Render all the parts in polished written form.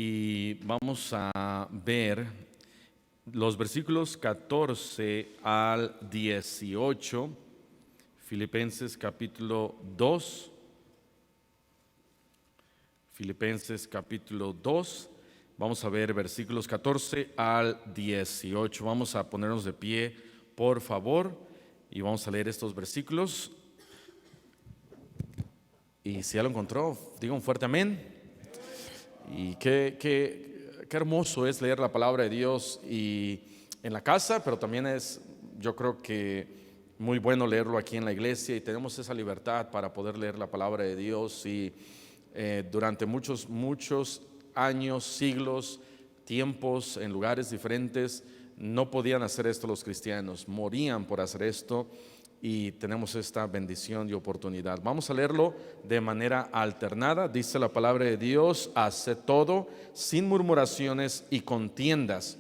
y vamos a ver los versículos 14 al 18, Filipenses capítulo 2, Filipenses capítulo 2, vamos a ver versículos 14 al 18. Vamos a ponernos de pie, por favor, y vamos a leer estos versículos. Y si ya lo encontró, diga un fuerte amén. Y qué hermoso es leer la palabra de Dios y en la casa, pero también es, yo creo que muy bueno leerlo aquí en la iglesia, y tenemos esa libertad para poder leer la palabra de Dios. Y durante muchos años, siglos, tiempos, en lugares diferentes, no podían hacer esto los cristianos, morían por hacer esto, y tenemos esta bendición y oportunidad. Vamos a leerlo de manera alternada. Dice la palabra de Dios: haced todo sin murmuraciones y contiendas,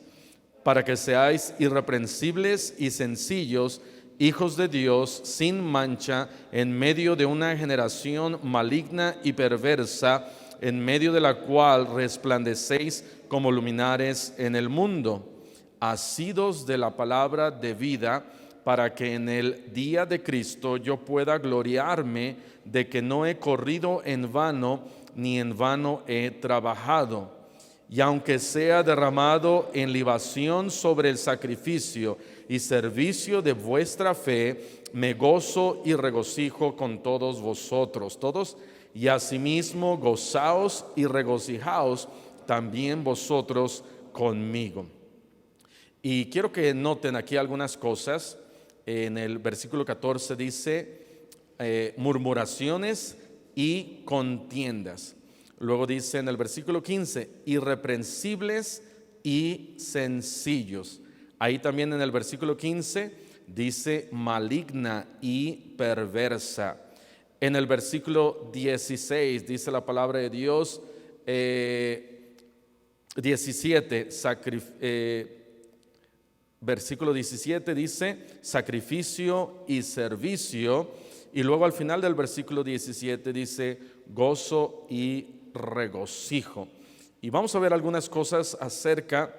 para que seáis irreprensibles y sencillos, hijos de Dios, sin mancha, en medio de una generación maligna y perversa, en medio de la cual resplandecéis como luminares en el mundo, asidos de la palabra de vida, para que en el día de Cristo yo pueda gloriarme de que no he corrido en vano, ni en vano he trabajado. Y aunque sea derramado en libación sobre el sacrificio y servicio de vuestra fe, me gozo y regocijo con todos vosotros. Todos, y asimismo gozaos y regocijaos también vosotros conmigo. Y quiero que noten aquí algunas cosas. En el versículo 14 dice murmuraciones y contiendas. Luego dice en el versículo 15, irreprensibles y sencillos. Ahí también en el versículo 15 dice maligna y perversa. En el versículo 16 dice la palabra de Dios, 17, versículo 17 dice sacrificio y servicio, y luego al final del versículo 17 dice gozo y regocijo. Y vamos a ver algunas cosas acerca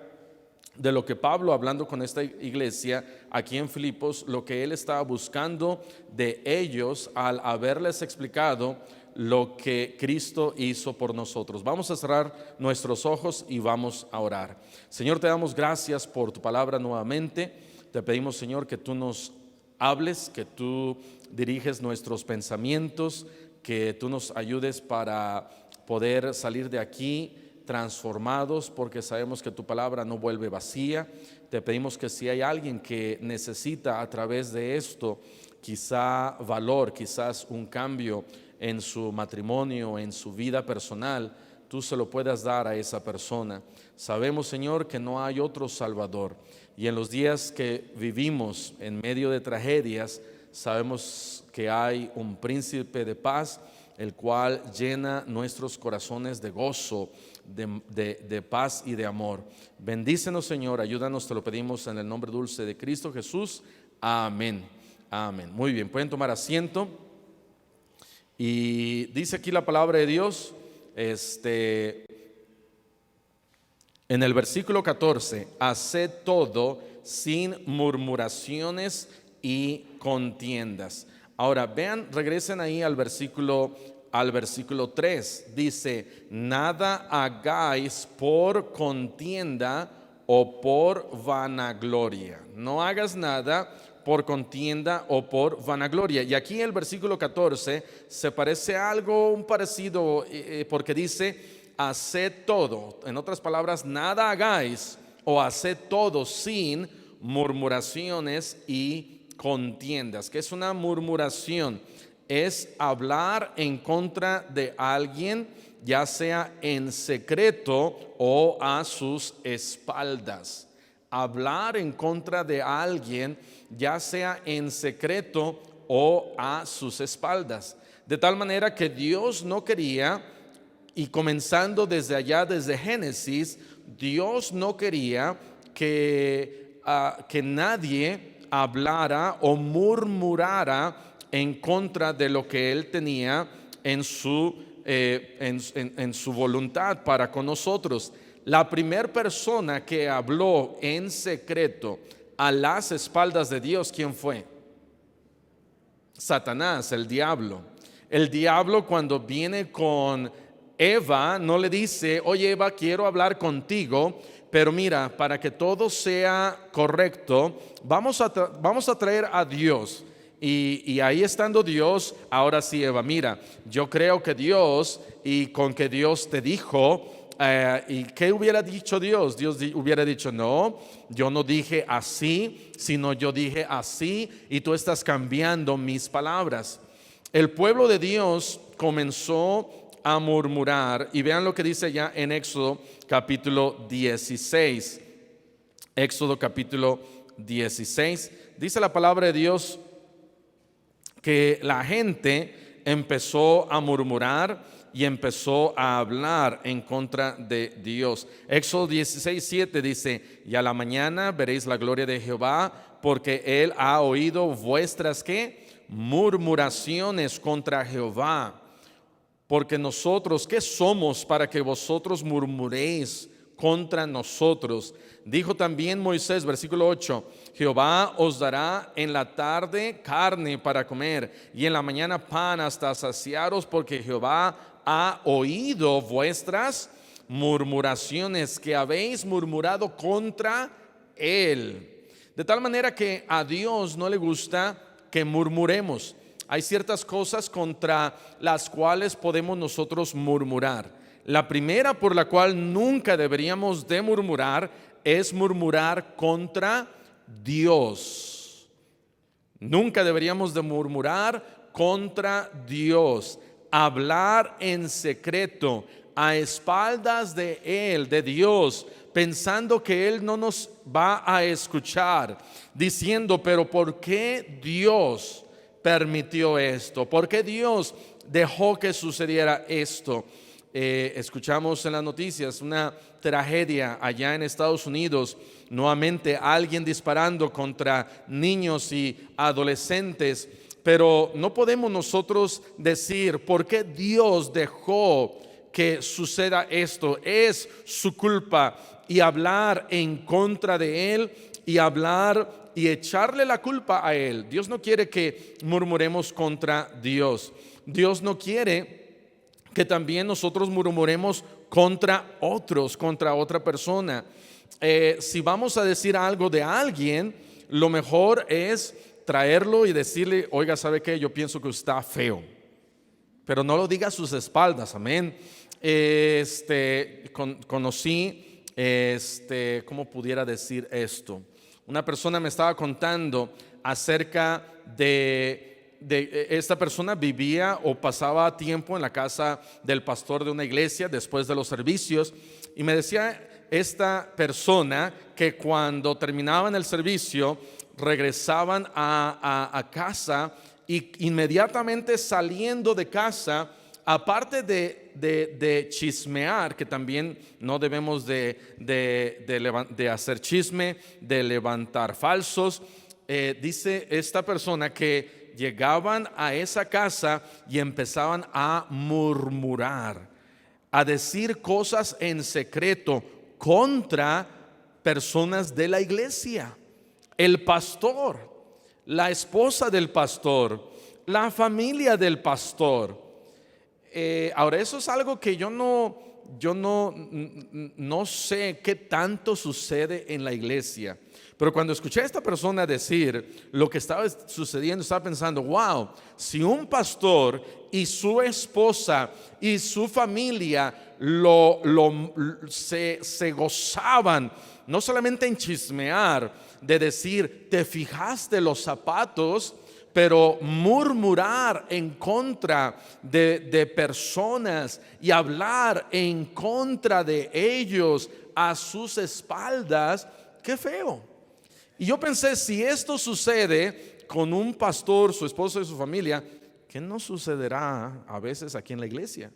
de lo que Pablo, hablando con esta iglesia aquí en Filipos, lo que él estaba buscando de ellos al haberles explicado lo que Cristo hizo por nosotros. Vamos a cerrar nuestros ojos y vamos a orar. Señor, te damos gracias por tu palabra nuevamente. Te pedimos, Señor, que tú nos hables, que tú diriges nuestros pensamientos, que tú nos ayudes para poder salir de aquí transformados, porque sabemos que tu palabra no vuelve vacía. Te pedimos que si hay alguien que necesita a través de esto quizá valor, quizás un cambio en su matrimonio, en su vida personal, tú se lo puedas dar a esa persona. Sabemos, Señor, que no hay otro Salvador, y en los días que vivimos en medio de tragedias, sabemos que hay un príncipe de paz, el cual llena nuestros corazones de gozo, de paz y de amor. Bendícenos, Señor, ayúdanos, te lo pedimos en el nombre dulce de Cristo Jesús. Amén. Amén. Muy bien, pueden tomar asiento. Y dice aquí la palabra de Dios, en el versículo 14, haced todo sin murmuraciones y contiendas. Ahora vean, regresen ahí al versículo 3, dice, nada hagáis por contienda o por vanagloria. No hagas nada por contienda o por vanagloria. Y aquí el versículo 14 se parece a algo un parecido, porque dice, haced todo. En otras palabras, nada hagáis o haced todo sin murmuraciones y contiendas. ¿Qué es una murmuración? Es hablar en contra de alguien, ya sea en secreto o a sus espaldas. Hablar en contra de alguien, ya sea en secreto o a sus espaldas. De tal manera que Dios no quería, y comenzando desde allá, desde Génesis, Dios no quería que nadie hablara o murmurara en contra de lo que él tenía en su en su voluntad para con nosotros. La primera persona que habló en secreto a las espaldas de Dios, ¿quién fue? Satanás, el diablo. El diablo, cuando viene con Eva, no le dice: oye, Eva, quiero hablar contigo, pero mira, para que todo sea correcto, vamos a traer a Dios. Y ahí estando Dios, ahora sí, Eva, mira, yo creo que Dios, y con que Dios te dijo, ¿y qué hubiera dicho Dios? Dios hubiera dicho: no, yo no dije así, sino yo dije así, y tú estás cambiando mis palabras. El pueblo de Dios comenzó a murmurar, y vean lo que dice ya en Éxodo capítulo 16. Éxodo capítulo 16, dice la palabra de Dios que la gente empezó a murmurar y empezó a hablar en contra de Dios. Éxodo 16:7 dice: y a la mañana veréis la gloria de Jehová, porque él ha oído vuestras ¿qué? Murmuraciones contra Jehová. Porque nosotros, ¿qué somos para que vosotros murmuréis contra nosotros? Dijo también Moisés, versículo 8: Jehová os dará en la tarde carne para comer, y en la mañana pan hasta saciaros, porque Jehová ha oído vuestras murmuraciones que habéis murmurado contra él. De tal manera que a Dios no le gusta que murmuremos. Hay ciertas cosas contra las cuales podemos nosotros murmurar. La primera por la cual nunca deberíamos de murmurar es murmurar contra Dios. Nunca deberíamos de murmurar contra Dios. Hablar en secreto a espaldas de Él, de Dios, pensando que Él no nos va a escuchar, diciendo: pero ¿por qué Dios permitió esto? ¿Por qué Dios dejó que sucediera esto? Escuchamos en las noticias una tragedia allá en Estados Unidos, nuevamente alguien disparando contra niños y adolescentes, pero no podemos nosotros decir: ¿por qué Dios dejó que suceda esto? Es su culpa, y hablar en contra de Él y hablar y echarle la culpa a Él. Dios no quiere que murmuremos contra Dios. Dios no quiere que también nosotros murmuremos contra otros, contra otra persona. Si vamos a decir algo de alguien, lo mejor es traerlo y decirle: oiga, ¿sabe qué? Yo pienso que usted está feo. Pero no lo diga a sus espaldas, amén. Conocí, ¿cómo pudiera decir esto? Una persona me estaba contando acerca de esta persona vivía o pasaba tiempo en la casa del pastor de una iglesia después de los servicios, y me decía esta persona que cuando terminaban el servicio regresaban a casa, y inmediatamente saliendo de casa, aparte de chismear, que también no debemos de hacer chisme, de levantar falsos, dice esta persona que llegaban a esa casa y empezaban a murmurar, a decir cosas en secreto contra personas de la iglesia, el pastor, la esposa del pastor, la familia del pastor. Ahora, eso es algo que yo no sé qué tanto sucede en la iglesia. Pero cuando escuché a esta persona decir lo que estaba sucediendo, estaba pensando: wow, si un pastor y su esposa y su familia se gozaban, no solamente en chismear, de decir: ¿te fijaste los zapatos? Pero murmurar en contra de personas y hablar en contra de ellos a sus espaldas, qué feo. Y yo pensé: si esto sucede con un pastor, su esposa y su familia, ¿qué no sucederá a veces aquí en la iglesia?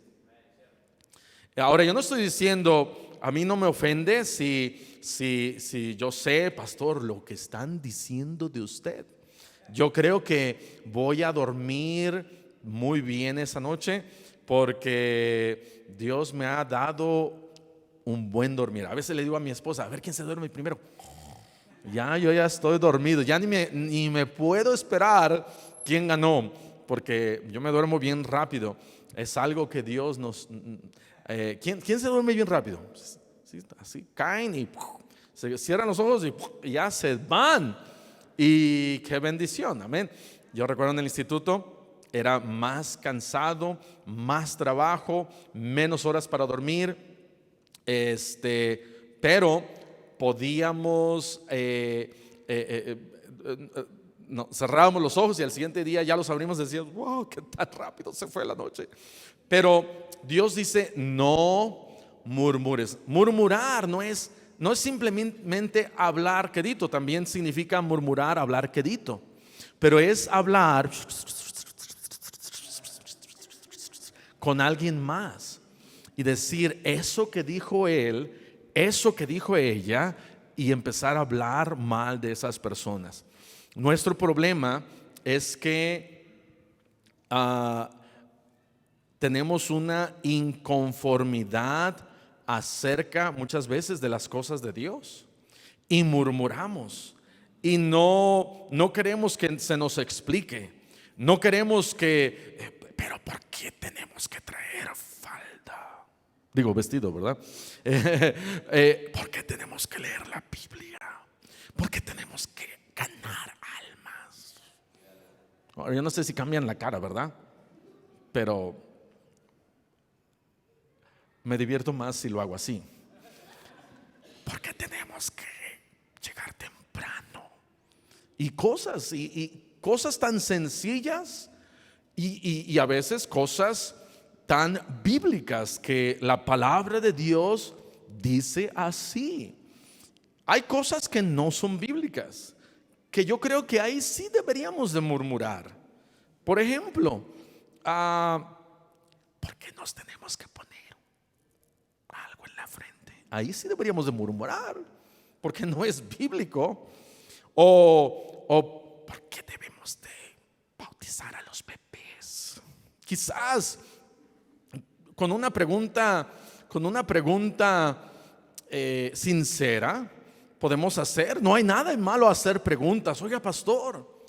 Ahora, yo no estoy diciendo, a mí no me ofende si yo sé, pastor, lo que están diciendo de usted. Yo creo que voy a dormir muy bien esa noche, porque Dios me ha dado un buen dormir. A veces le digo a mi esposa, a ver quién se duerme primero. Yo ya estoy dormido, ya ni me puedo esperar quién ganó, porque yo me duermo bien rápido. Es algo que Dios nos... ¿quién se duerme bien rápido? Sí, así caen y se cierran los ojos y ya se van. Y qué bendición, amén. Yo recuerdo en el instituto era más cansado, más trabajo, menos horas para dormir, pero podíamos no, cerrábamos los ojos y al siguiente día ya los abrimos y decíamos, wow, qué tan rápido se fue la noche. Pero Dios dice, no murmures. Murmurar no es simplemente hablar quedito, también significa murmurar, hablar quedito, pero es hablar con alguien más y decir eso que dijo él, eso que dijo ella, y empezar a hablar mal de esas personas. Nuestro problema es que tenemos una inconformidad acerca muchas veces de las cosas de Dios y murmuramos y no queremos que se nos explique, no queremos que, pero ¿por qué tenemos que traer falda? Digo vestido, ¿verdad? ¿Por qué tenemos que leer la Biblia? ¿Por qué tenemos que ganar almas? Ahora, yo no sé si cambian la cara, ¿verdad? Pero me divierto más si lo hago así. ¿Por qué tenemos que llegar temprano? Y cosas tan sencillas y a veces cosas tan bíblicas que la palabra de Dios dice así. Hay cosas que no son bíblicas, que yo creo que ahí sí deberíamos de murmurar. Por ejemplo, ¿por qué nos tenemos que poner algo en la frente? Ahí sí deberíamos de murmurar, porque no es bíblico. O ¿por qué debemos de bautizar a los bebés? Quizás con una pregunta sincera podemos hacer. No hay nada de malo hacer preguntas. Oiga, pastor,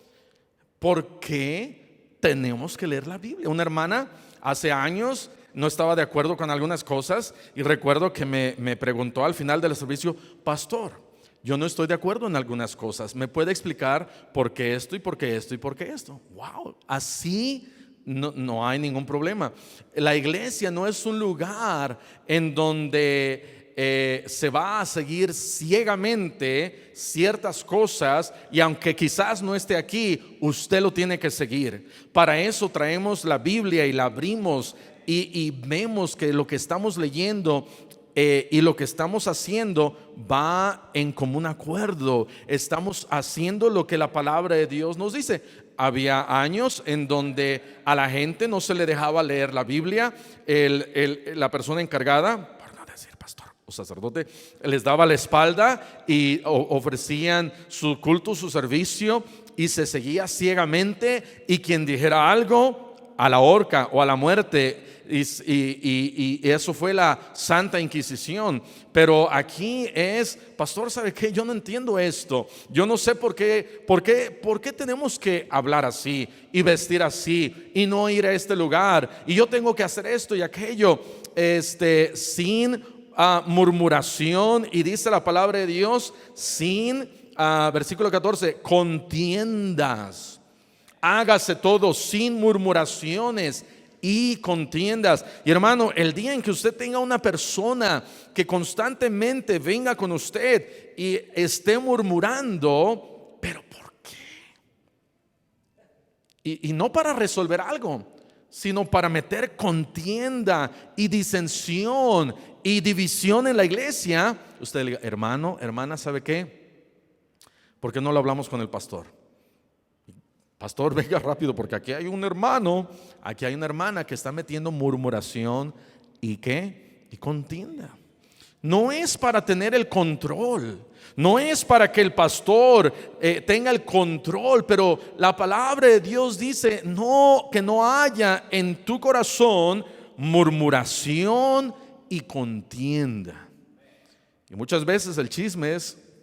¿por qué tenemos que leer la Biblia? Una hermana hace años no estaba de acuerdo con algunas cosas y recuerdo que me preguntó al final del servicio, pastor, yo no estoy de acuerdo en algunas cosas, ¿me puede explicar por qué esto y por qué esto y por qué esto? Wow, así no hay ningún problema. La iglesia no es un lugar en donde se va a seguir ciegamente ciertas cosas, y aunque quizás no esté aquí, usted lo tiene que seguir. Para eso traemos la Biblia y la abrimos y vemos que lo que estamos leyendo y lo que estamos haciendo va en común acuerdo. Estamos haciendo lo que la palabra de Dios nos dice. Había años en donde a la gente no se le dejaba leer la Biblia. La persona encargada, por no decir pastor o sacerdote, les daba la espalda y ofrecían su culto, su servicio, y se seguía ciegamente, y quien dijera algo, a la horca o a la muerte. Y eso fue la Santa Inquisición. Pero aquí es, pastor, ¿sabe qué? Yo no entiendo esto. Yo no sé por qué tenemos que hablar así y vestir así y no ir a este lugar, y yo tengo que hacer esto y aquello, sin murmuración. Y dice la palabra de Dios, sin, versículo 14, contiendas. Hágase todo sin murmuraciones y contiendas. Y hermano, el día en que usted tenga una persona que constantemente venga con usted y esté murmurando, ¿pero por qué? Y no para resolver algo, sino para meter contienda y disensión y división en la iglesia, usted le diga, hermano, hermana, ¿sabe qué? ¿Por qué no lo hablamos con el pastor? Pastor, venga rápido, porque aquí hay un hermano, aquí hay una hermana que está metiendo murmuración y ¿qué? Y contienda. No es para tener el control, no es para que el pastor tenga el control, pero la palabra de Dios dice, no, que no haya en tu corazón murmuración y contienda. Y muchas veces el chisme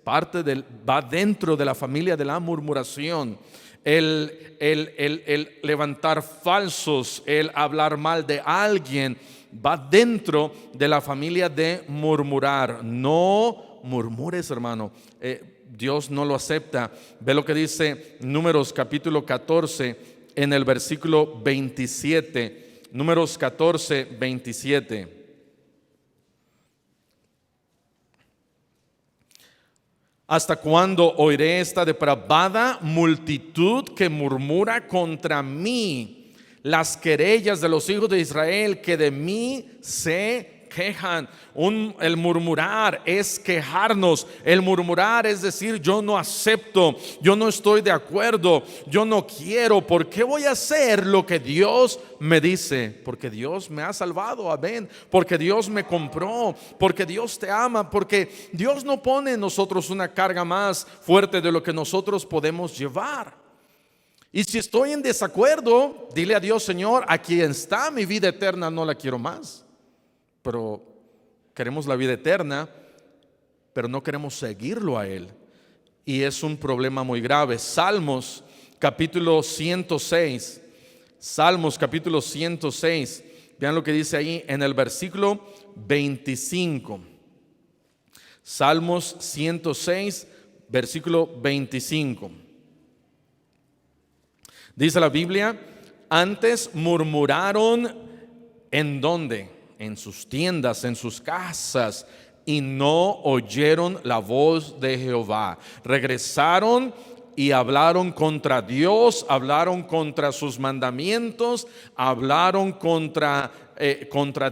va dentro de la familia de la murmuración. El levantar falsos, el hablar mal de alguien, va dentro de la familia de murmurar. No murmures, hermano. Dios no lo acepta. Ve lo que dice Números capítulo 14 en el versículo 27. Números 14, 27. ¿Hasta cuándo oiré esta depravada multitud que murmura contra mí? Las querellas de los hijos de Israel que de mí se quejan. El murmurar es quejarnos. El murmurar es decir, yo no acepto, yo no estoy de acuerdo, yo no quiero. ¿Por qué voy a hacer lo que Dios me dice? Porque Dios me ha salvado, amén. Porque Dios me compró, porque Dios te ama, porque Dios no pone en nosotros una carga más fuerte de lo que nosotros podemos llevar. Y si estoy en desacuerdo, dile a Dios: Señor, aquí está mi vida eterna, no la quiero más. Pero queremos la vida eterna, pero no queremos seguirlo a Él. Y es un problema muy grave. Salmos capítulo 106. Salmos capítulo 106. Vean lo que dice ahí en el versículo 25. Salmos 106, versículo 25. Dice la Biblia: antes murmuraron, ¿en dónde? En sus tiendas, en sus casas, y no oyeron la voz de Jehová. Regresaron y hablaron contra Dios, hablaron contra sus mandamientos, hablaron contra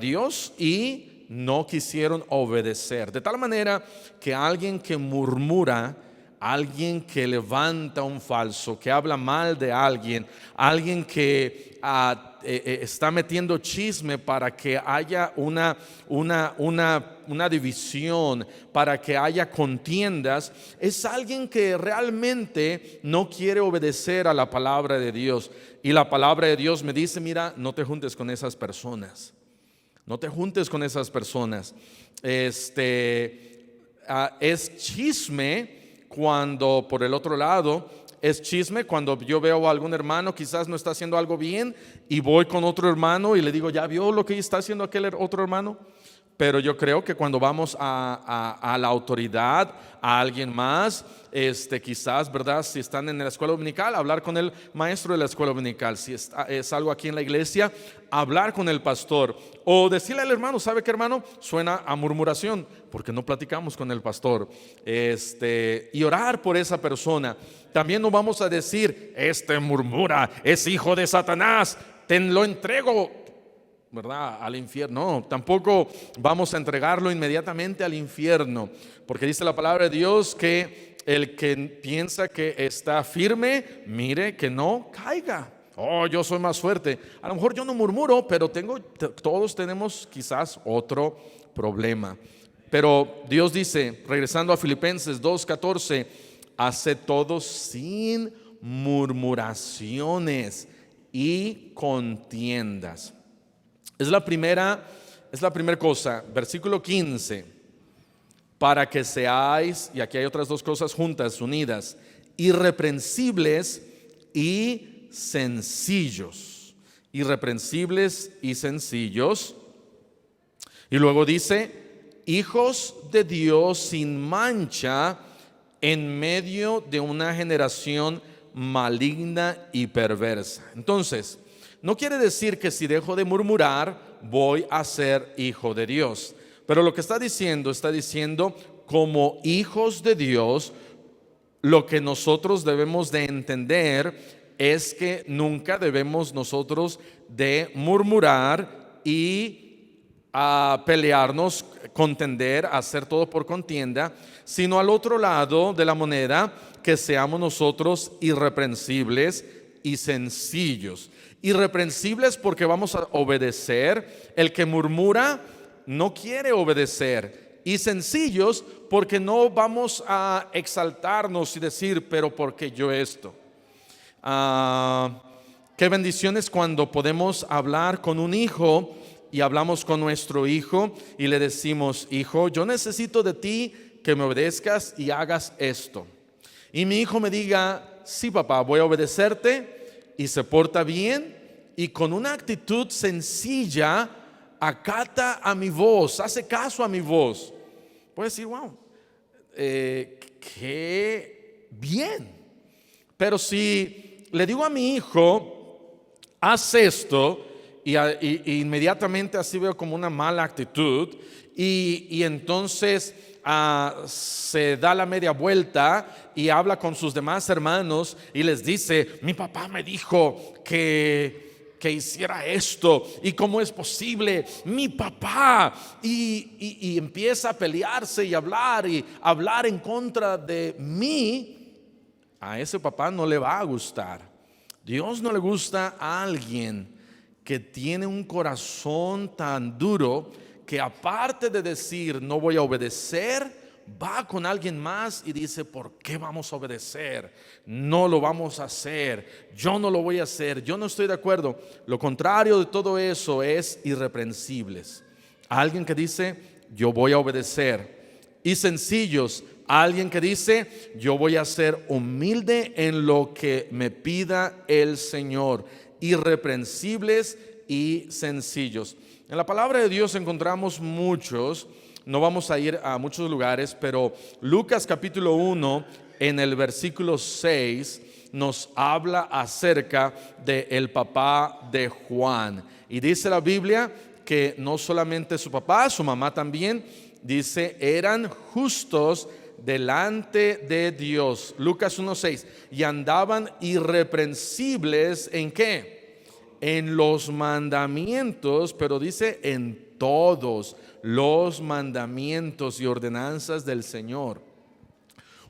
Dios y no quisieron obedecer. De tal manera que alguien que murmura, alguien que levanta un falso, que habla mal de alguien, alguien que está metiendo chisme para que haya una división, para que haya contiendas, es alguien que realmente no quiere obedecer a la palabra de Dios. Y la palabra de Dios me dice: mira, no te juntes con esas personas. No te juntes con esas personas. Es chisme cuando, por el otro lado, es chisme cuando yo veo a algún hermano quizás no está haciendo algo bien y voy con otro hermano y le digo: ¿ya vio lo que está haciendo aquel otro hermano? Pero yo creo que cuando vamos a la autoridad, a alguien más, quizás, ¿verdad? Si están en la escuela dominical, hablar con el maestro de la escuela dominical. Si es algo aquí en la iglesia, hablar con el pastor. O decirle al hermano: ¿sabe qué, hermano? Suena a murmuración, porque no platicamos con el pastor. Y orar por esa persona. También no vamos a decir: murmura, es hijo de Satanás, te lo entrego, ¿verdad?, al infierno. No, tampoco vamos a entregarlo inmediatamente al infierno, porque dice la palabra de Dios que el que piensa que está firme, mire que no caiga. Oh, yo soy más fuerte. A lo mejor yo no murmuro, pero todos tenemos quizás otro problema. Pero Dios dice, regresando a Filipenses 2:14, hace todo sin murmuraciones y contiendas. Es la primera cosa. Versículo 15: para que seáis, y aquí hay otras dos cosas juntas, unidas, irreprensibles y sencillos. Irreprensibles y sencillos. Y luego dice: hijos de Dios sin mancha en medio de una generación maligna y perversa. Entonces, no quiere decir que si dejo de murmurar voy a ser hijo de Dios. Pero lo que está diciendo como hijos de Dios, lo que nosotros debemos de entender es que nunca debemos nosotros de murmurar y pelearnos, contender, hacer todo por contienda, sino al otro lado de la moneda, que seamos nosotros irreprensibles y sencillos. Irreprensibles porque vamos a obedecer. El que murmura no quiere obedecer. Y sencillos porque no vamos a exaltarnos y decir: pero ¿por qué yo esto? Qué bendiciones cuando podemos hablar con un hijo y hablamos con nuestro hijo y le decimos: hijo, yo necesito de ti que me obedezcas y hagas esto. Y mi hijo me diga: sí, papá, voy a obedecerte, y se porta bien y con una actitud sencilla acata a mi voz, hace caso a mi voz. Puedo decir: wow, qué bien. Pero si le digo a mi hijo: haz esto, y inmediatamente así veo como una mala actitud, y entonces se da la media vuelta y habla con sus demás hermanos y les dice: mi papá me dijo que hiciera esto, y cómo es posible, mi papá, y empieza a pelearse y hablar en contra de mí. A ese papá no le va a gustar. Dios no le gusta a alguien que tiene un corazón tan duro que, aparte de decir no voy a obedecer, va con alguien más y dice: ¿por qué vamos a obedecer? No lo vamos a hacer, yo no lo voy a hacer, yo no estoy de acuerdo. Lo contrario de todo eso es irreprensibles. Alguien que dice: yo voy a obedecer. Y sencillos, alguien que dice: yo voy a ser humilde en lo que me pida el Señor. Irreprensibles y sencillos. En la palabra de Dios encontramos muchos. No vamos a ir a muchos lugares, pero Lucas capítulo 1, en el versículo 6, nos habla acerca del papá de Juan. Y dice la Biblia que no solamente su papá, su mamá también, dice, eran justos delante de Dios. Lucas 1:6. Y andaban irreprensibles ¿en qué? En los mandamientos, pero dice en todos los mandamientos y ordenanzas del Señor.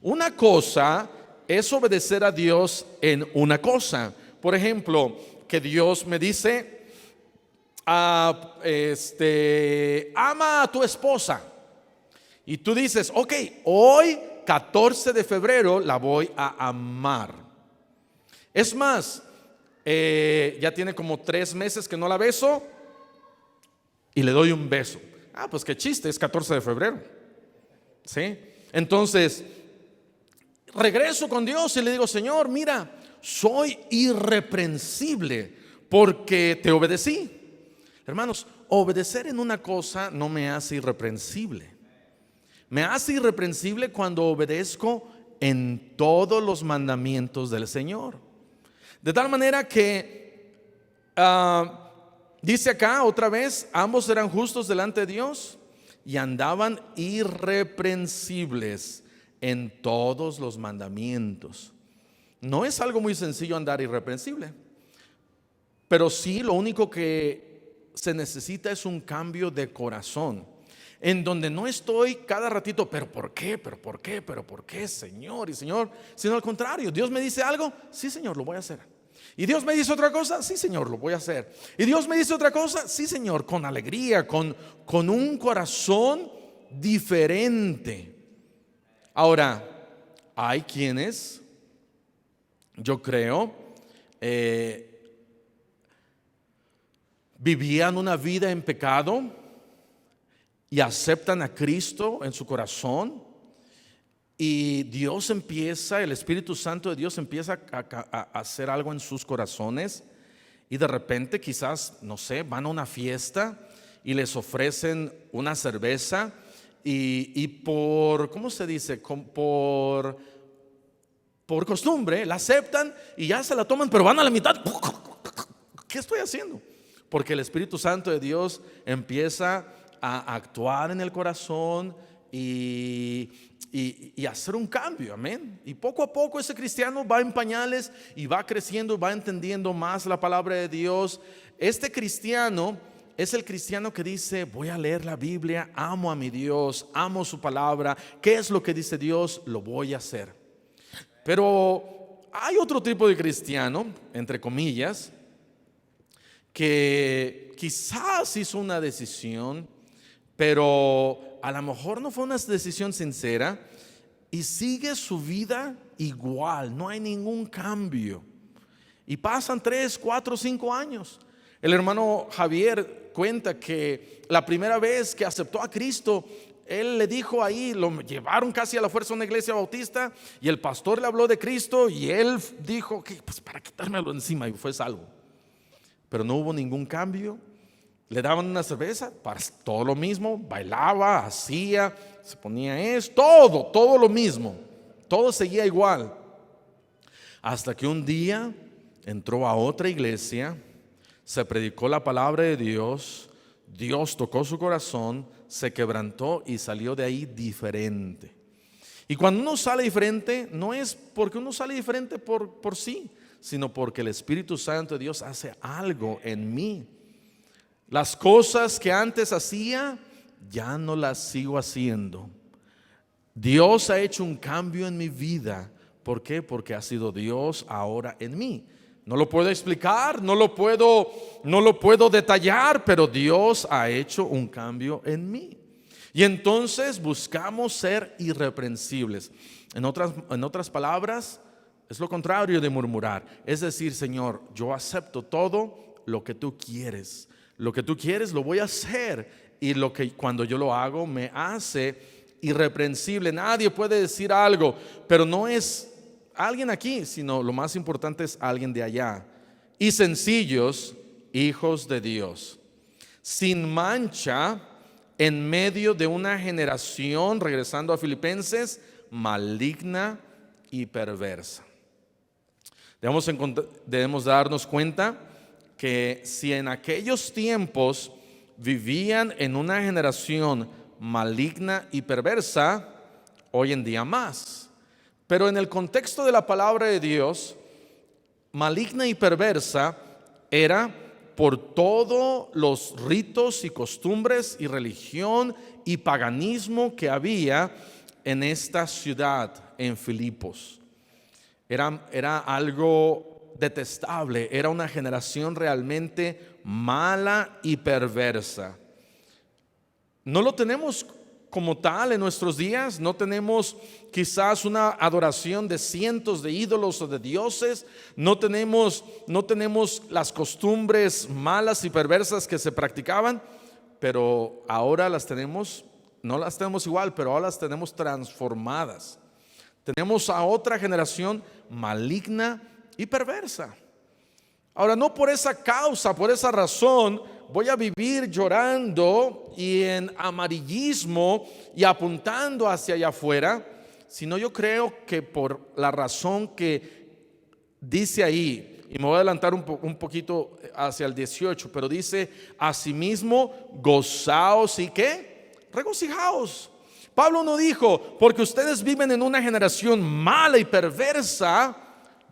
Una cosa es obedecer a Dios en una cosa. Por ejemplo, que Dios me dice: ama a tu esposa. Y tú dices: ok, hoy 14 de febrero la voy a amar. Es más, ya tiene como 3 meses que no la beso y le doy un beso. Pues qué chiste, es 14 de febrero. ¿Sí? Entonces, regreso con Dios y le digo: Señor, mira, soy irreprensible porque te obedecí. Hermanos, obedecer en una cosa no me hace irreprensible. Me hace irreprensible cuando obedezco en todos los mandamientos del Señor. De tal manera que dice acá otra vez: ambos eran justos delante de Dios y andaban irreprensibles en todos los mandamientos. No es algo muy sencillo andar irreprensible, pero sí, lo único que se necesita es un cambio de corazón, en donde no estoy cada ratito: pero ¿por qué? ¿Pero por qué? ¿Pero por qué, Señor? Y Señor, sino al contrario, Dios me dice algo: sí, Señor, lo voy a hacer. Y Dios me dice otra cosa: sí, Señor, lo voy a hacer. Y Dios me dice otra cosa: sí, Señor, con alegría, con un corazón diferente. Ahora, hay quienes, yo creo, vivían una vida en pecado y aceptan a Cristo en su corazón, y Dios empieza, el Espíritu Santo de Dios empieza a hacer algo en sus corazones, y de repente quizás, no sé, van a una fiesta y les ofrecen una cerveza y por, ¿cómo se dice? Por costumbre la aceptan y ya se la toman, pero van a la mitad. ¿Qué estoy haciendo? Porque el Espíritu Santo de Dios empieza a actuar en el corazón y hacer un cambio, amén. Y poco a poco ese cristiano va en pañales y va creciendo, va entendiendo más la palabra de Dios. Este cristiano es el cristiano que dice: voy a leer la Biblia, amo a mi Dios, amo su palabra, ¿qué es lo que dice Dios? Lo voy a hacer. Pero hay otro tipo de cristiano, entre comillas, que quizás hizo una decisión, pero a lo mejor no fue una decisión sincera, y sigue su vida igual, no hay ningún cambio. Y pasan 3, 4, 5 años. El hermano Javier cuenta que la primera vez que aceptó a Cristo, él le dijo ahí, lo llevaron casi a la fuerza a una iglesia bautista y el pastor le habló de Cristo y él dijo que pues para quitármelo encima, y fue salvo. Pero no hubo ningún cambio. Le daban una cerveza, para todo lo mismo, bailaba, hacía, se ponía todo lo mismo, todo seguía igual. Hasta que un día entró a otra iglesia, se predicó la palabra de Dios, Dios tocó su corazón, se quebrantó y salió de ahí diferente. Y cuando uno sale diferente, no es porque uno sale diferente por sí, sino porque el Espíritu Santo de Dios hace algo en mí. Las cosas que antes hacía, ya no las sigo haciendo. Dios ha hecho un cambio en mi vida. ¿Por qué? Porque ha sido Dios ahora en mí. No lo puedo explicar, no lo puedo detallar, pero Dios ha hecho un cambio en mí. Y entonces buscamos ser irreprensibles. En otras palabras, es lo contrario de murmurar. Es decir, Señor, yo acepto todo lo que tú quieres. Lo que tú quieres lo voy a hacer. Y lo que cuando yo lo hago me hace irreprensible. Nadie puede decir algo, pero no es alguien aquí, sino lo más importante es alguien de allá. Y sencillos, hijos de Dios, sin mancha en medio de una generación, regresando a Filipenses, maligna y perversa. Debemos darnos cuenta que si en aquellos tiempos vivían en una generación maligna y perversa, hoy en día más. Pero en el contexto de la palabra de Dios, maligna y perversa era por todos los ritos y costumbres y religión y paganismo que había en esta ciudad, en Filipos. Era algo detestable, era una generación realmente mala y perversa. No lo tenemos como tal en nuestros días, no tenemos quizás una adoración de cientos de ídolos o de dioses, no tenemos las costumbres malas y perversas que se practicaban, pero ahora las tenemos, no las tenemos igual, pero ahora las tenemos transformadas. Tenemos a otra generación maligna y perversa. Ahora, no por esa causa, por esa razón, voy a vivir llorando y en amarillismo y apuntando hacia allá afuera, sino yo creo que por la razón que dice ahí, y me voy a adelantar un poquito hacia el 18, pero dice, asimismo, gozaos y ¿qué? Regocijaos. Pablo no dijo, porque ustedes viven en una generación mala y perversa,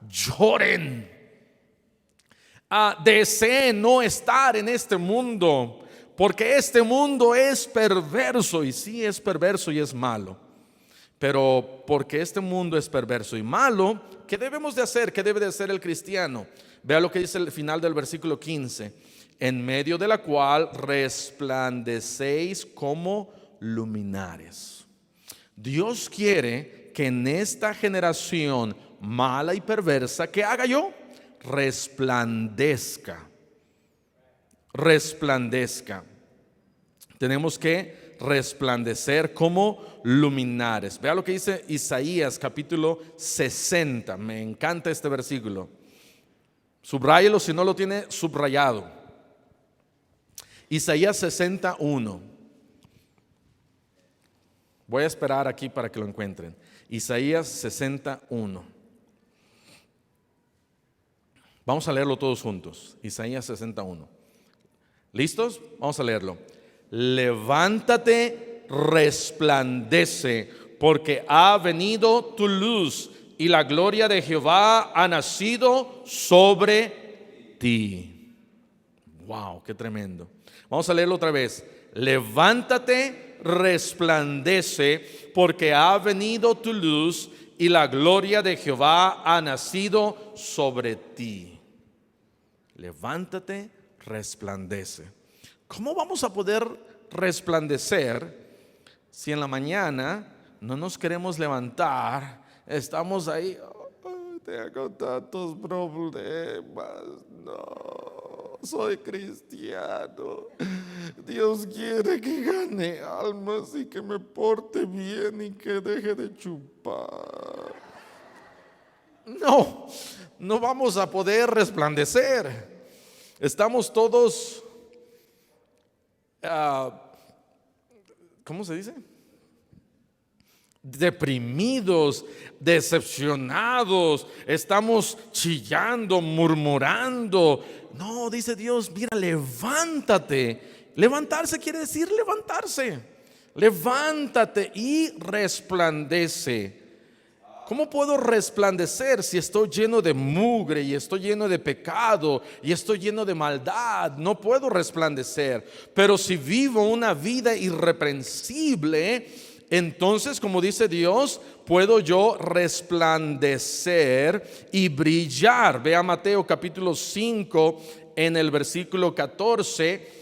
lloren. Deseen no estar en este mundo, porque este mundo es perverso, y sí es perverso y es malo. Pero porque este mundo es perverso y malo, ¿qué debemos de hacer? ¿Qué debe de hacer el cristiano? Vea lo que dice el final del versículo 15: en medio de la cual resplandecéis como luminares. Dios quiere que en esta generación mala y perversa, ¿qué haga yo? Resplandezca. Tenemos que resplandecer como luminares. Vea lo que dice Isaías capítulo 60. Me encanta este versículo. Subráyelo si no lo tiene subrayado. Isaías 61. Voy a esperar aquí para que lo encuentren. Isaías 61. Vamos a leerlo todos juntos. Isaías 61. ¿Listos? Vamos a leerlo. Levántate, resplandece, porque ha venido tu luz y la gloria de Jehová ha nacido sobre ti. Wow, qué tremendo. Vamos a leerlo otra vez. Levántate, resplandece, porque ha venido tu luz y la gloria de Jehová ha nacido sobre ti. Levántate, resplandece. ¿Cómo vamos a poder resplandecer si en la mañana no nos queremos levantar? Estamos ahí, tengo tantos problemas, no. soy cristiano. Dios quiere que gane almas y que me porte bien y que deje de chupar. No, no vamos a poder resplandecer. Estamos todos, ¿cómo se dice? Deprimidos, decepcionados, estamos chillando, murmurando. No, dice Dios, mira, levántate. Levantarse quiere decir levantarse. Levántate y resplandece. ¿Cómo puedo resplandecer si estoy lleno de mugre y estoy lleno de pecado y estoy lleno de maldad? No puedo resplandecer. Pero si vivo una vida irreprensible, entonces, como dice Dios, puedo yo resplandecer y brillar. Vea Mateo capítulo 5 en el versículo 14.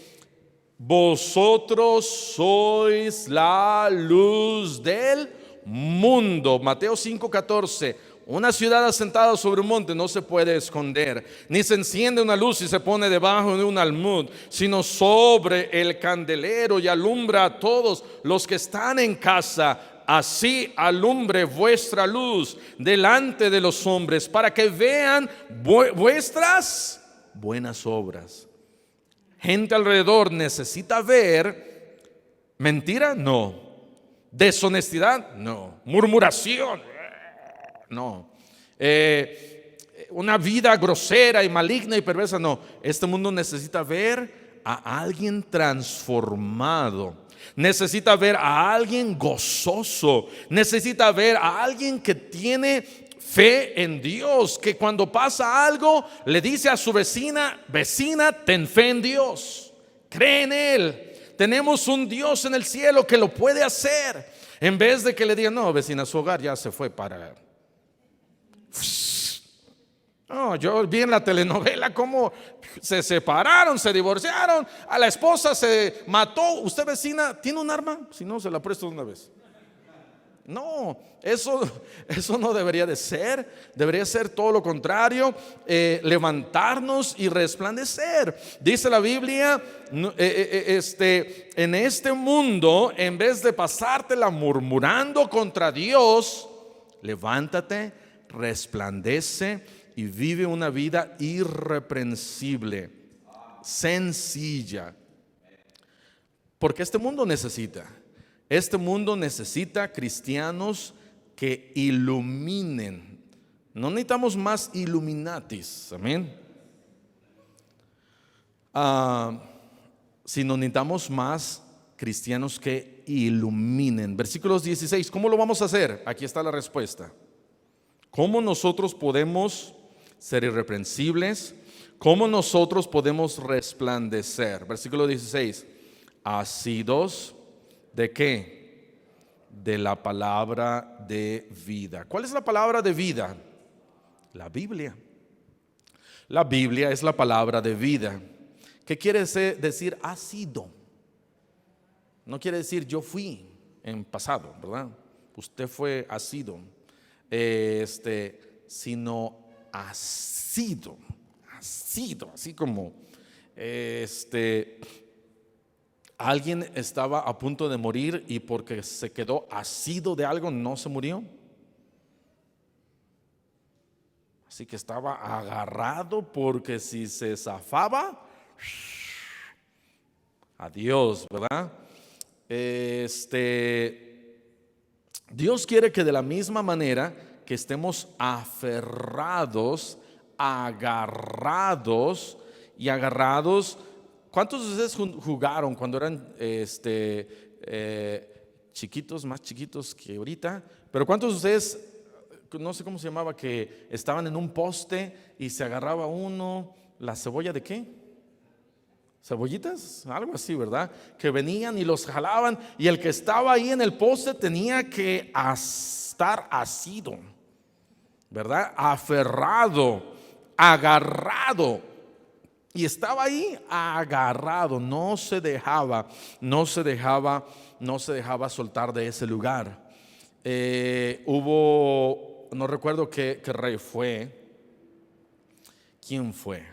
Vosotros sois la luz del mundo. Mateo 5:14. Una ciudad asentada sobre un monte no se puede esconder, ni se enciende una luz y se pone debajo de un almud, sino sobre el candelero y alumbra a todos los que están en casa. Así alumbre vuestra luz delante de los hombres, para que vean vuestras buenas obras. Gente alrededor necesita ver mentira, no. Deshonestidad, no. Murmuración, no. Una vida grosera y maligna y perversa, no. Este mundo necesita ver a alguien transformado. Necesita ver a alguien gozoso. Necesita ver a alguien que tiene fe en Dios, que cuando pasa algo le dice a su vecina: ten fe en Dios, cree en Él. Tenemos un Dios en el cielo que lo puede hacer. En vez de que le digan: no, vecina, su hogar ya se fue para... No, yo vi en la telenovela cómo se separaron, se divorciaron, a la esposa se mató. Usted, vecina, ¿tiene un arma? Si no, se la presto de una vez. No, eso no debería de ser. Debería ser todo lo contrario, levantarnos y resplandecer. Dice la Biblia, en este mundo, en vez de pasártela murmurando contra Dios, levántate, resplandece y vive una vida irreprensible, sencilla. Porque este mundo necesita cristianos que iluminen. No necesitamos más Illuminatis, amén. Sino necesitamos más cristianos que iluminen. Versículos 16, ¿cómo lo vamos a hacer? Aquí está la respuesta. ¿Cómo nosotros podemos ser irreprensibles? ¿Cómo nosotros podemos resplandecer? Versículo 16, asidos ¿de qué? De la palabra de vida. ¿Cuál es la palabra de vida? La Biblia. La Biblia es la palabra de vida. ¿Qué quiere decir ha sido? No quiere decir yo fui en pasado, ¿verdad? Usted fue, ha sido. Sino ha sido, así como alguien estaba a punto de morir y porque se quedó asido de algo no se murió. Así que estaba agarrado porque si se zafaba, adiós, ¿verdad? Dios quiere que de la misma manera que estemos aferrados, agarrados y agarrados. ¿Cuántos de ustedes jugaron cuando eran chiquitos, más chiquitos que ahorita? Pero ¿cuántos de ustedes, no sé cómo se llamaba, que estaban en un poste y se agarraba uno, la cebolla de qué? ¿Cebollitas? Algo así, ¿verdad? Que venían y los jalaban y el que estaba ahí en el poste tenía que estar asido, ¿verdad? Aferrado, agarrado. Y estaba ahí agarrado, no se dejaba soltar de ese lugar. No recuerdo qué rey fue. ¿Quién fue?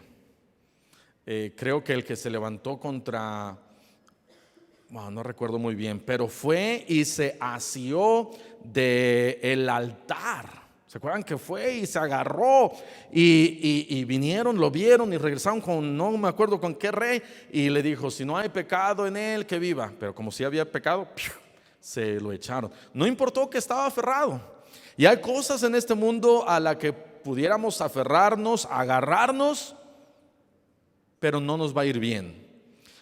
creo que el que se levantó contra, bueno, no recuerdo muy bien, pero fue y se asió del altar. ¿Se acuerdan que fue y se agarró y vinieron, lo vieron y regresaron con, no me acuerdo con qué rey, y le dijo, si no hay pecado en él, que viva? Pero como si había pecado, se lo echaron. No importó que estaba aferrado. Y hay cosas en este mundo a las que pudiéramos aferrarnos, agarrarnos, pero no nos va a ir bien.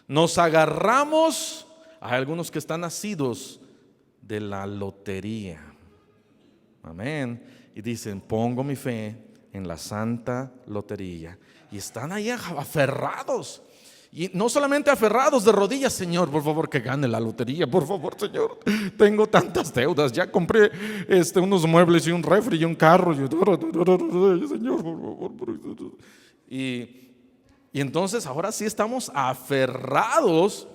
Nos agarramos. Hay algunos que están nacidos de la lotería. Amén. Y dicen, pongo mi fe en la santa lotería. Y están ahí aferrados. Y no solamente aferrados de rodillas, Señor, por favor que gane la lotería, por favor, Señor, tengo tantas deudas, ya compré unos muebles y un refri y un carro, Señor, por favor. Y entonces ahora sí estamos aferrados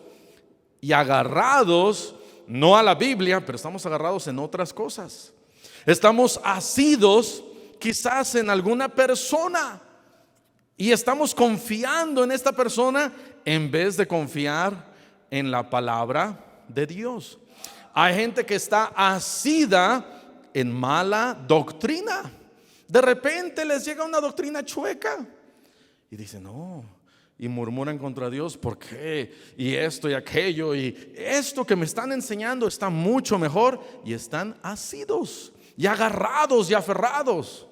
y agarrados, no a la Biblia, pero estamos agarrados en otras cosas. Estamos asidos quizás en alguna persona y estamos confiando en esta persona en vez de confiar en la palabra de Dios. Hay gente que está asida en mala doctrina. De repente les llega una doctrina chueca y dicen, no, y murmuran contra Dios, ¿por qué? Y esto y aquello, y esto que me están enseñando está mucho mejor, y están asidos y agarrados y aferrados.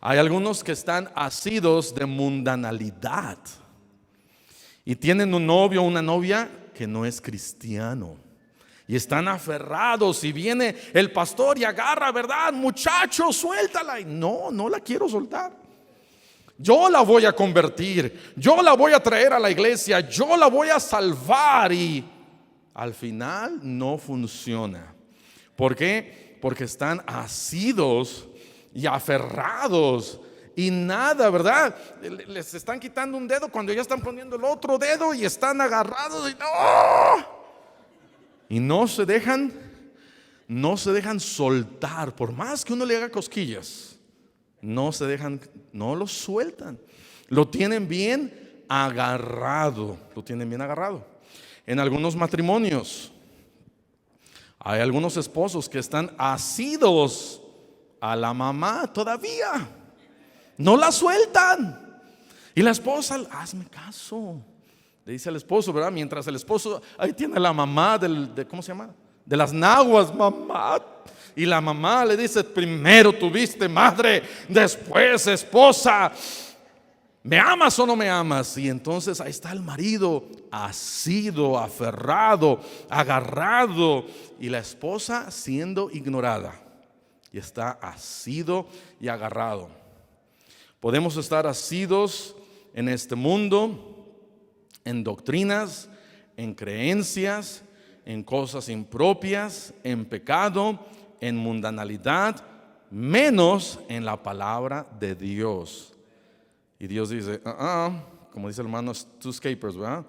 Hay algunos que están asidos de mundanalidad y tienen un novio o una novia que no es cristiano y están aferrados, y viene el pastor y agarra, ¿verdad? Muchacho, suéltala. Y no la quiero soltar. Yo la voy a convertir, yo la voy a traer a la iglesia, yo la voy a salvar, y al final no funciona. ¿Por qué? Porque están asidos y aferrados y nada, ¿verdad? Les están quitando un dedo cuando ya están poniendo el otro dedo y están agarrados y no se dejan soltar. Por más que uno le haga cosquillas, no se dejan, no lo sueltan. Lo tienen bien agarrado. En algunos matrimonios hay algunos esposos que están asidos a la mamá todavía. No la sueltan. Y la esposa, hazme caso, le dice al esposo, ¿verdad? Mientras el esposo ahí tiene a la mamá ¿cómo se llama? De las naguas, mamá. Y la mamá le dice, primero tuviste madre, después esposa. ¿Me amas o no me amas? Y entonces ahí está el marido asido, aferrado, agarrado, y la esposa siendo ignorada. Y está asido y agarrado. Podemos estar asidos en este mundo, en doctrinas, en creencias, en cosas impropias, en pecado, en mundanalidad, menos en la palabra de Dios. Y Dios dice, como dice el hermano, two escapers, ¿verdad?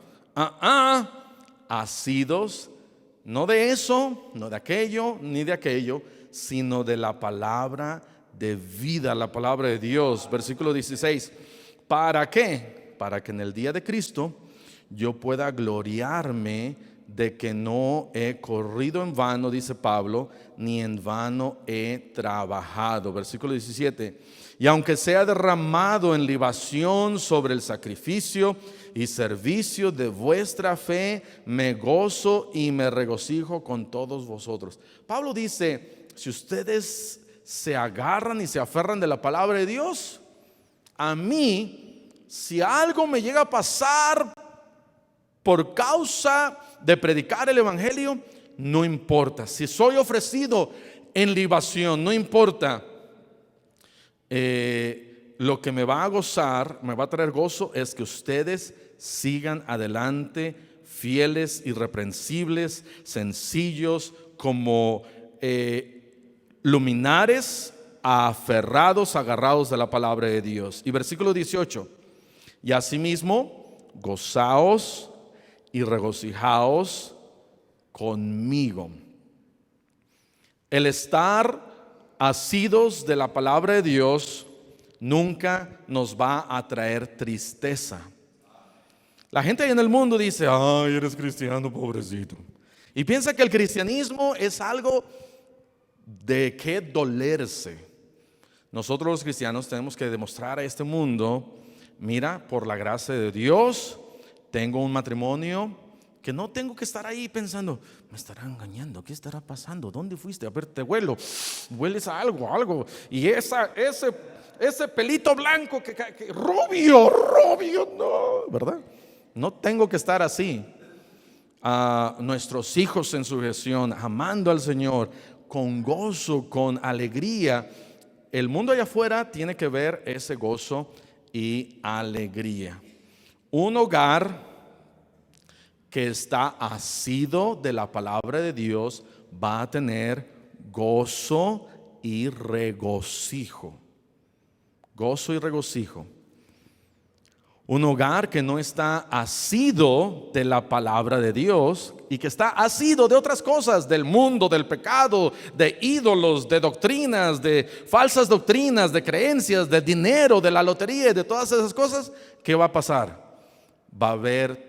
Asidos, no de eso, no de aquello, ni de aquello, sino de la palabra de vida, la palabra de Dios. Versículo 16. ¿Para qué? Para que en el día de Cristo yo pueda gloriarme de que no he corrido en vano, dice Pablo, ni en vano he trabajado. Versículo 17. Y aunque sea derramado en libación sobre el sacrificio y servicio de vuestra fe, me gozo y me regocijo con todos vosotros. Pablo dice, si ustedes se agarran y se aferran de la palabra de Dios, a mí, si algo me llega a pasar por causa de predicar el evangelio, no importa. Si soy ofrecido en libación, no importa. Lo que me va a gozar, me va a traer gozo, es que ustedes sigan adelante, fieles, irreprensibles, sencillos, como luminares, aferrados, agarrados de la palabra de Dios. Y versículo 18. Y asimismo, gozaos y regocijaos conmigo. El estar asidos de la palabra de Dios nunca nos va a traer tristeza. La gente ahí en el mundo dice, ay, eres cristiano, pobrecito. Y piensa que el cristianismo es algo de qué dolerse. Nosotros los cristianos tenemos que demostrar a este mundo, mira, por la gracia de Dios, tengo un matrimonio que no tengo que estar ahí pensando, me estará engañando, ¿qué estará pasando? ¿Dónde fuiste? A ver, te hueles a algo. Y ese pelito blanco que rubio, no, ¿verdad? No tengo que estar así. A nuestros hijos en sujeción, amando al Señor, con gozo, con alegría. El mundo allá afuera tiene que ver ese gozo y alegría. Un hogar que está asido de la palabra de Dios va a tener gozo y regocijo. Gozo y regocijo. Un hogar que no está asido de la palabra de Dios y que está asido de otras cosas, del mundo, del pecado, de ídolos, de doctrinas, de falsas doctrinas, de creencias, de dinero, de la lotería y de todas esas cosas, ¿qué va a pasar? Va a haber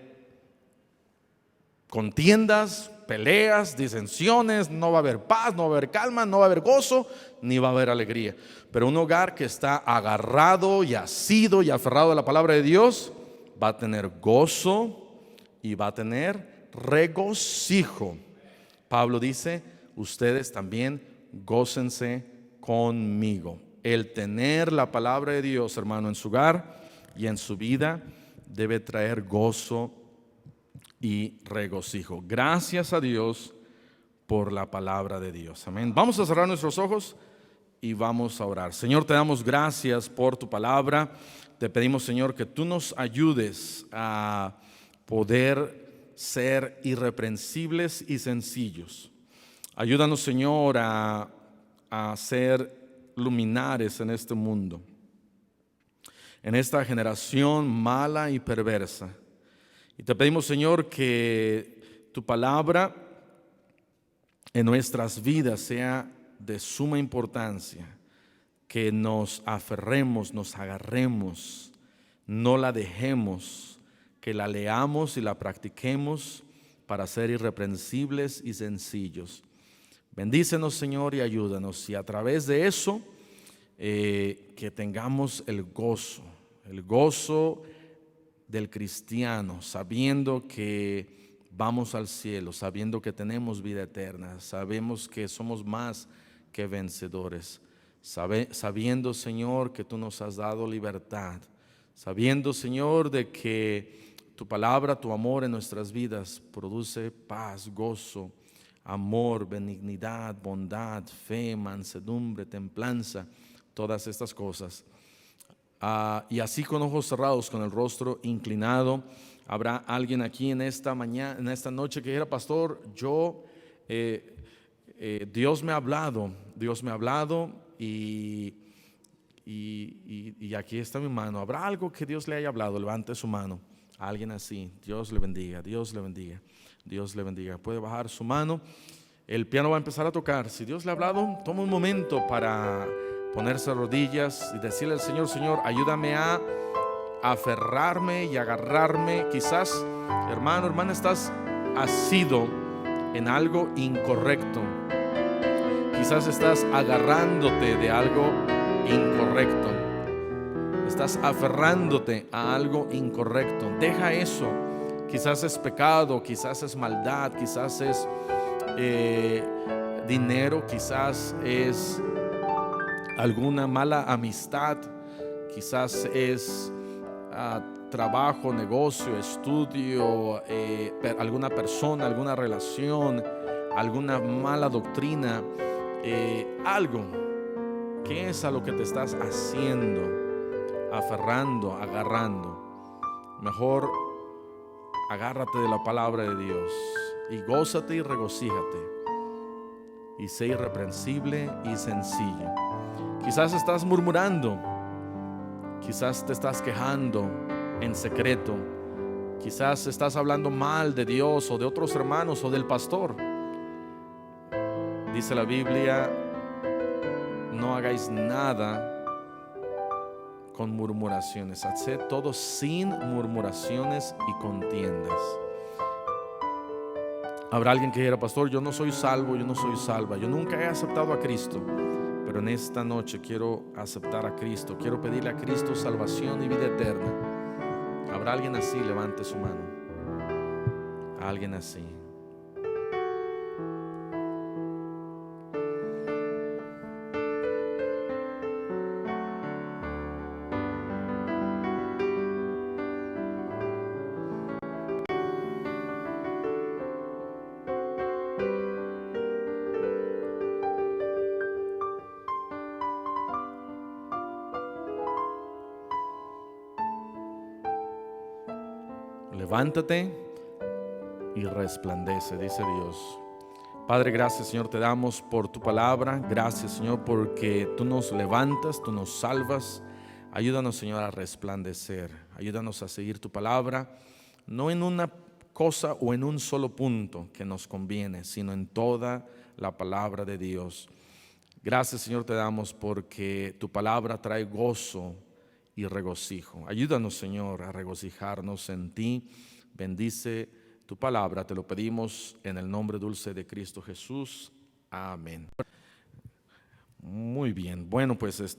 contiendas, peleas, disensiones, no va a haber paz, no va a haber calma, no va a haber gozo, ni va a haber alegría. Pero un hogar que está agarrado y asido y aferrado a la palabra de Dios va a tener gozo y va a tener regocijo. Pablo dice, ustedes también gócense conmigo. El tener la palabra de Dios, hermano, en su hogar y en su vida debe traer gozo y regocijo. Gracias a Dios por la palabra de Dios. Amén. Vamos a cerrar nuestros ojos y vamos a orar. Señor, te damos gracias por tu palabra. Te pedimos, Señor, que tú nos ayudes a poder ser irreprensibles y sencillos. Ayúdanos, Señor, a ser luminares en este mundo, en esta generación mala y perversa. Y te pedimos, Señor, que tu palabra en nuestras vidas sea de suma importancia, que nos aferremos, nos agarremos, no la dejemos, que la leamos y la practiquemos para ser irreprensibles y sencillos. Bendícenos, Señor, y ayúdanos, y a través de eso que tengamos el gozo del cristiano, sabiendo que vamos al cielo, sabiendo que tenemos vida eterna, sabemos que somos más que vencedores, sabiendo, Señor, que tú nos has dado libertad, sabiendo, Señor, de que tu palabra, tu amor en nuestras vidas produce paz, gozo, amor, benignidad, bondad, fe, mansedumbre, templanza, todas estas cosas. Y así con ojos cerrados, con el rostro inclinado, habrá alguien aquí en esta mañana, en esta noche que dijera, pastor, Dios me ha hablado y aquí está mi mano. ¿Habrá algo que Dios le haya hablado? Levante su mano. A alguien así. Dios le bendiga, Dios le bendiga, Dios le bendiga. Puede bajar su mano. El piano va a empezar a tocar. Si Dios le ha hablado, toma un momento para ponerse a rodillas y decirle al Señor, Señor, ayúdame a aferrarme y agarrarme. Quizás, hermano, hermana, estás asido en algo incorrecto. Quizás estás agarrándote de algo incorrecto. Estás aferrándote a algo incorrecto. Deja eso. Quizás es pecado, quizás es maldad, quizás es dinero, quizás es alguna mala amistad, quizás es trabajo, negocio, estudio, alguna persona, alguna relación, alguna mala doctrina, algo. ¿Qué es a lo que te estás haciendo, aferrando, agarrando? Mejor agárrate de la palabra de Dios y gózate y regocíjate y sé irreprensible y sencillo. Quizás estás murmurando, quizás te estás quejando en secreto, quizás estás hablando mal de Dios o de otros hermanos o del pastor. Dice la Biblia, no hagáis nada con murmuraciones. Haced todo sin murmuraciones y contiendas. Habrá alguien que diga: pastor, yo no soy salvo, yo no soy salva, yo nunca he aceptado a Cristo, pero en esta noche quiero aceptar a Cristo, quiero pedirle a Cristo salvación y vida eterna. ¿Habrá alguien así? Levante su mano. Alguien así. Levántate y resplandece, dice Dios. Padre, gracias, Señor, te damos por tu palabra. Gracias, Señor, porque tú nos levantas, tú nos salvas. Ayúdanos, Señor, a resplandecer. Ayúdanos a seguir tu palabra, no en una cosa o en un solo punto que nos conviene, sino en toda la palabra de Dios. Gracias, Señor, te damos porque tu palabra trae gozo y regocijo. Ayúdanos, Señor, a regocijarnos en ti. Bendice tu palabra, te lo pedimos en el nombre dulce de Cristo Jesús. Amén. Muy bien, bueno, pues